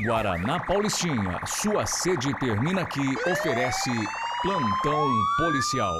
Guaraná Paulistinha, sua sede termina aqui, oferece plantão policial.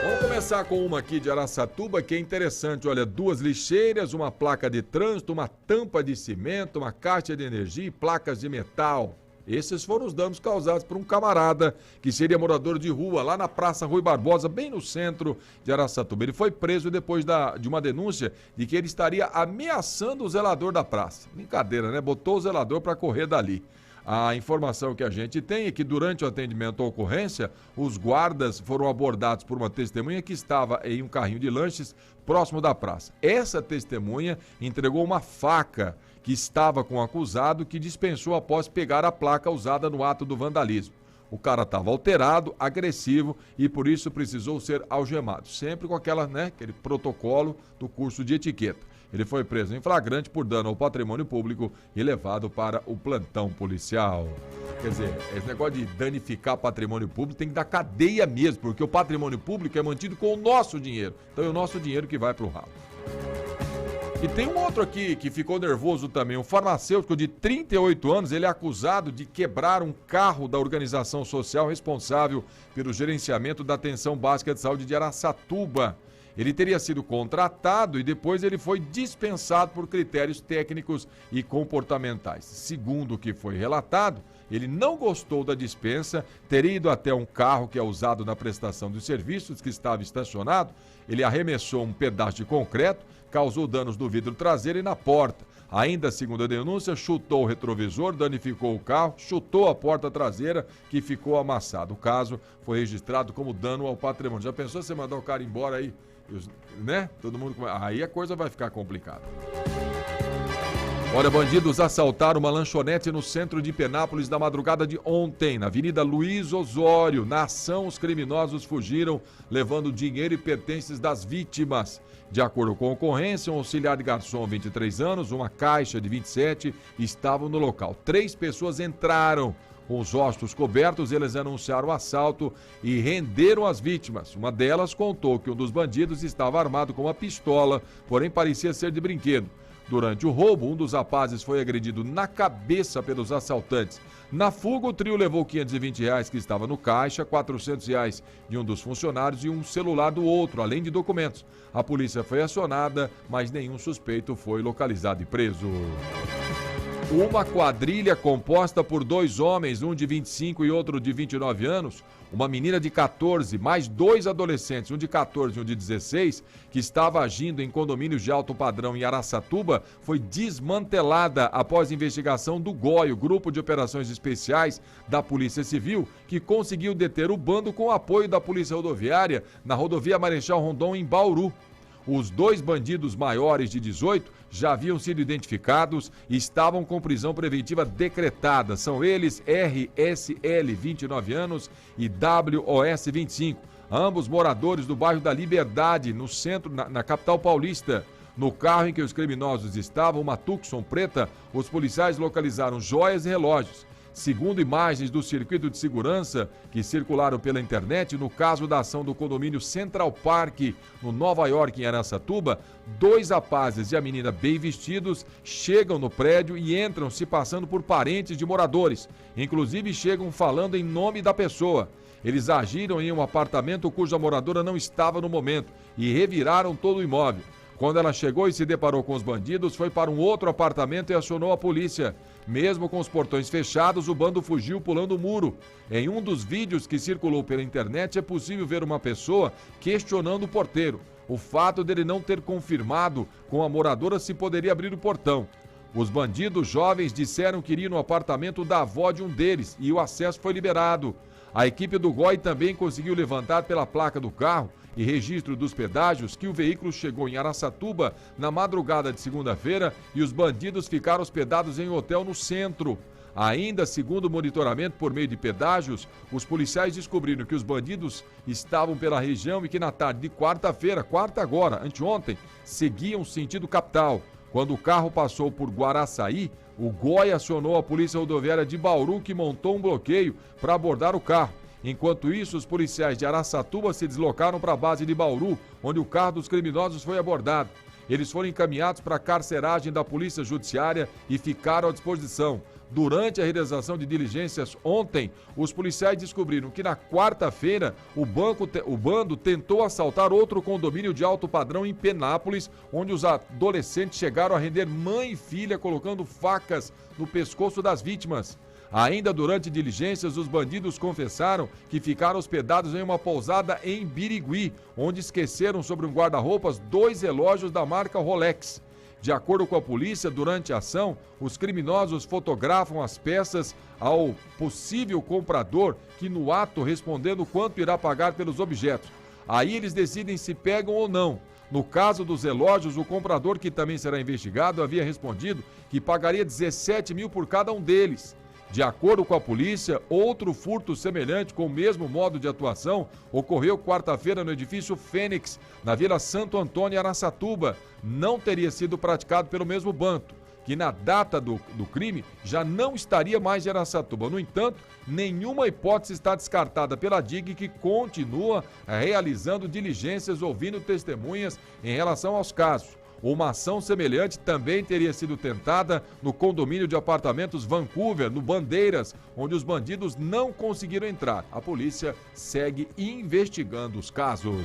Vamos começar com uma aqui de Araçatuba que é interessante. Olha, 2 lixeiras, uma placa de trânsito, uma tampa de cimento, uma caixa de energia e placas de metal. Esses foram os danos causados por um camarada que seria morador de rua lá na Praça Rui Barbosa, bem no centro de Araçatuba. Ele foi preso depois de uma denúncia de que ele estaria ameaçando o zelador da praça. Brincadeira, né? Botou o zelador para correr dali. A informação que a gente tem é que durante o atendimento à ocorrência, os guardas foram abordados por uma testemunha que estava em um carrinho de lanches próximo da praça. Essa testemunha entregou uma faca que estava com o acusado, que dispensou após pegar a placa usada no ato do vandalismo. O cara estava alterado, agressivo e por isso precisou ser algemado. Sempre com aquele protocolo do curso de etiqueta. Ele foi preso em flagrante por dano ao patrimônio público e levado para o plantão policial. Quer dizer, esse negócio de danificar patrimônio público tem que dar cadeia mesmo, porque o patrimônio público é mantido com o nosso dinheiro. Então é o nosso dinheiro que vai para o ralo. E tem um outro aqui que ficou nervoso também, um farmacêutico de 38 anos, ele é acusado de quebrar um carro da organização social responsável pelo gerenciamento da atenção básica de saúde de Araçatuba. Ele teria sido contratado e depois ele foi dispensado por critérios técnicos e comportamentais. Segundo o que foi relatado, ele não gostou da dispensa, teria ido até um carro que é usado na prestação dos serviços, que estava estacionado, ele arremessou um pedaço de concreto, causou danos no vidro traseiro e na porta. Ainda segundo a denúncia, chutou o retrovisor, danificou o carro, chutou a porta traseira, que ficou amassada. O caso foi registrado como dano ao patrimônio. Já pensou você mandar o cara embora aí, né? Todo mundo... Aí a coisa vai ficar complicada. Olha, bandidos assaltaram uma lanchonete no centro de Penápolis na madrugada de ontem, na Avenida Luiz Osório. Na ação, os criminosos fugiram, levando dinheiro e pertences das vítimas. De acordo com a ocorrência, um auxiliar de garçom, 23 anos, uma caixa de 27, estavam no local. 3 pessoas entraram. Com os rostos cobertos, eles anunciaram o assalto e renderam as vítimas. Uma delas contou que um dos bandidos estava armado com uma pistola, porém parecia ser de brinquedo. Durante o roubo, um dos rapazes foi agredido na cabeça pelos assaltantes. Na fuga, o trio levou R$520 que estava no caixa, R$400 de um dos funcionários e um celular do outro, além de documentos. A polícia foi acionada, mas nenhum suspeito foi localizado e preso. Uma quadrilha composta por 2 homens, um de 25 e outro de 29 anos, uma menina de 14, mais 2 adolescentes, um de 14 e um de 16, que estava agindo em condomínios de alto padrão em Araçatuba, foi desmantelada após investigação do GOI, o Grupo de Operações Especiais da Polícia Civil, que conseguiu deter o bando com o apoio da Polícia Rodoviária na rodovia Marechal Rondon, em Bauru. Os 2 bandidos maiores de 18 já haviam sido identificados e estavam com prisão preventiva decretada. São eles RSL, 29 anos, e WOS, 25. Ambos moradores do bairro da Liberdade, no centro, na capital paulista. No carro em que os criminosos estavam, uma Tucson preta, os policiais localizaram joias e relógios. Segundo imagens do circuito de segurança que circularam pela internet, no caso da ação do condomínio Central Park, no Nova York, em Araçatuba, 2 rapazes e a menina bem vestidos chegam no prédio e entram se passando por parentes de moradores. Inclusive chegam falando em nome da pessoa. Eles agiram em um apartamento cuja moradora não estava no momento e reviraram todo o imóvel. Quando ela chegou e se deparou com os bandidos, foi para um outro apartamento e acionou a polícia. Mesmo com os portões fechados, o bando fugiu pulando o muro. Em um dos vídeos que circulou pela internet, é possível ver uma pessoa questionando o porteiro. O fato dele não ter confirmado com a moradora se poderia abrir o portão. Os bandidos jovens disseram que iriam no apartamento da avó de um deles e o acesso foi liberado. A equipe do GOI também conseguiu levantar pela placa do carro e registro dos pedágios que o veículo chegou em Araçatuba na madrugada de segunda-feira e os bandidos ficaram hospedados em um hotel no centro. Ainda segundo o monitoramento por meio de pedágios, os policiais descobriram que os bandidos estavam pela região e que na tarde de quarta-feira, anteontem, seguiam sentido capital. Quando o carro passou por Guaraçaí, o GOI acionou a Polícia Rodoviária de Bauru, que montou um bloqueio para abordar o carro. Enquanto isso, os policiais de Araçatuba se deslocaram para a base de Bauru, onde o carro dos criminosos foi abordado. Eles foram encaminhados para a carceragem da Polícia Judiciária e ficaram à disposição. Durante a realização de diligências ontem, os policiais descobriram que na quarta-feira o bando tentou assaltar outro condomínio de alto padrão em Penápolis, onde os adolescentes chegaram a render mãe e filha colocando facas no pescoço das vítimas. Ainda durante diligências, os bandidos confessaram que ficaram hospedados em uma pousada em Birigui, onde esqueceram sobre um guarda-roupas 2 relógios da marca Rolex. De acordo com a polícia, durante a ação, os criminosos fotografam as peças ao possível comprador, que no ato respondendo quanto irá pagar pelos objetos. Aí eles decidem se pegam ou não. No caso dos relógios, o comprador, que também será investigado, havia respondido que pagaria 17 mil por cada um deles. De acordo com a polícia, outro furto semelhante com o mesmo modo de atuação ocorreu quarta-feira no edifício Fênix, na Vila Santo Antônio, Araçatuba. Não teria sido praticado pelo mesmo bando, que na data do crime já não estaria mais em Araçatuba. No entanto, nenhuma hipótese está descartada pela DIG, que continua realizando diligências, ouvindo testemunhas em relação aos casos. Uma ação semelhante também teria sido tentada no condomínio de apartamentos Vancouver, no Bandeiras, onde os bandidos não conseguiram entrar. A polícia segue investigando os casos.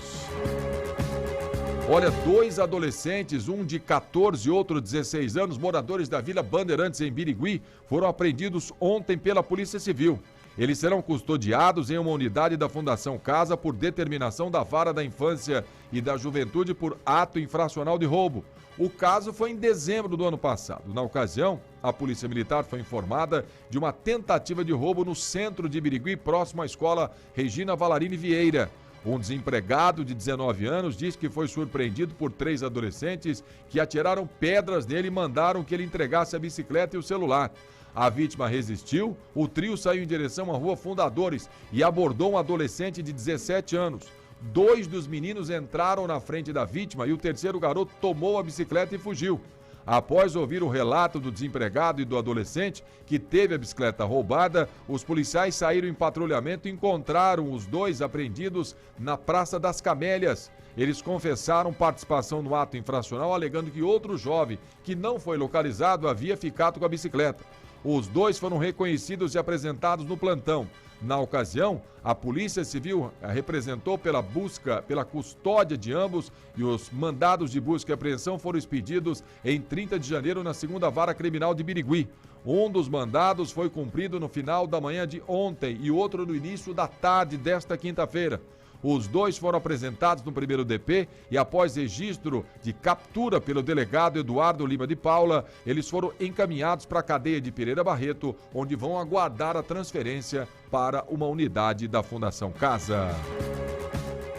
Olha, 2 adolescentes, um de 14 e outro de 16 anos, moradores da Vila Bandeirantes em Birigui, foram apreendidos ontem pela Polícia Civil. Eles serão custodiados em uma unidade da Fundação Casa por determinação da Vara da Infância e da Juventude por ato infracional de roubo. O caso foi em dezembro do ano passado. Na ocasião, a Polícia Militar foi informada de uma tentativa de roubo no centro de Birigui, próximo à escola Regina Valarini Vieira. Um desempregado de 19 anos diz que foi surpreendido por 3 adolescentes que atiraram pedras nele e mandaram que ele entregasse a bicicleta e o celular. A vítima resistiu, o trio saiu em direção à Rua Fundadores e abordou um adolescente de 17 anos. 2 dos meninos entraram na frente da vítima e o terceiro garoto tomou a bicicleta e fugiu. Após ouvir o relato do desempregado e do adolescente que teve a bicicleta roubada, os policiais saíram em patrulhamento e encontraram os 2 apreendidos na Praça das Camélias. Eles confessaram participação no ato infracional, alegando que outro jovem, que não foi localizado, havia ficado com a bicicleta. Os 2 foram reconhecidos e apresentados no plantão. Na ocasião, a Polícia Civil representou pela custódia de ambos e os mandados de busca e apreensão foram expedidos em 30 de janeiro na 2ª Vara Criminal de Birigui. Um dos mandados foi cumprido no final da manhã de ontem e outro no início da tarde desta quinta-feira. Os 2 foram apresentados no primeiro DP e, após registro de captura pelo delegado Eduardo Lima de Paula, eles foram encaminhados para a cadeia de Pereira Barreto, onde vão aguardar a transferência para uma unidade da Fundação Casa.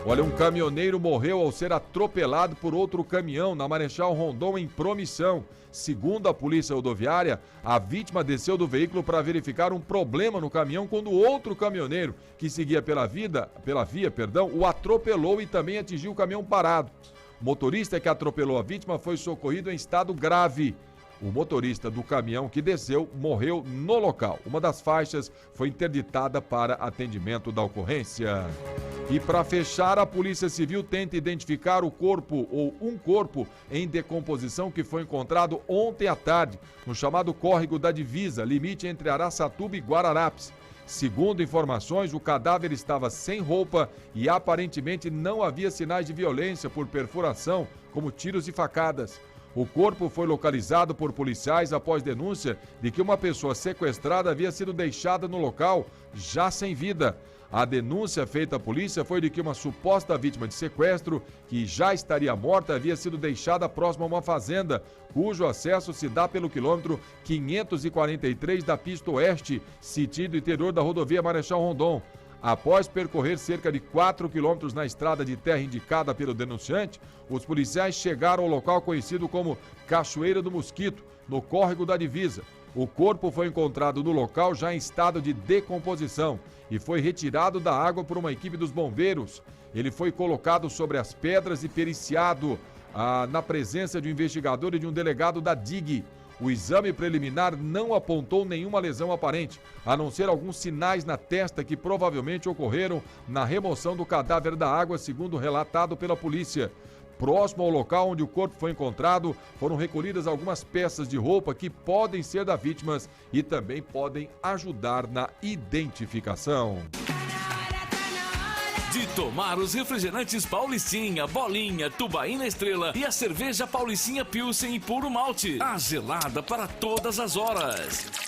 Olha, um caminhoneiro morreu ao ser atropelado por outro caminhão na Marechal Rondon, em Promissão. Segundo a Polícia Rodoviária, a vítima desceu do veículo para verificar um problema no caminhão quando outro caminhoneiro, que seguia pela via, o atropelou e também atingiu o caminhão parado. O motorista que atropelou a vítima foi socorrido em estado grave. O motorista do caminhão que desceu morreu no local. Uma das faixas foi interditada para atendimento da ocorrência. E para fechar, a Polícia Civil tenta identificar o corpo ou um corpo em decomposição que foi encontrado ontem à tarde no chamado Córrego da Divisa, limite entre Araçatuba e Guararapes. Segundo informações, o cadáver estava sem roupa e aparentemente não havia sinais de violência por perfuração, como tiros e facadas. O corpo foi localizado por policiais após denúncia de que uma pessoa sequestrada havia sido deixada no local, já sem vida. A denúncia feita à polícia foi de que uma suposta vítima de sequestro, que já estaria morta, havia sido deixada próxima a uma fazenda, cujo acesso se dá pelo quilômetro 543 da pista oeste, sentido interior da rodovia Marechal Rondon. Após percorrer cerca de 4 quilômetros na estrada de terra indicada pelo denunciante, os policiais chegaram ao local conhecido como Cachoeira do Mosquito, no Córrego da Divisa. O corpo foi encontrado no local já em estado de decomposição e foi retirado da água por uma equipe dos bombeiros. Ele foi colocado sobre as pedras e periciado na presença de um investigador e de um delegado da DIG. O exame preliminar não apontou nenhuma lesão aparente, a não ser alguns sinais na testa que provavelmente ocorreram na remoção do cadáver da água, segundo relatado pela polícia. Próximo ao local onde o corpo foi encontrado, foram recolhidas algumas peças de roupa que podem ser das vítimas e também podem ajudar na identificação. De tomar os refrigerantes Paulistinha, Bolinha, Tubaína Estrela e a cerveja Paulistinha Pilsen e Puro Malte. A gelada para todas as horas.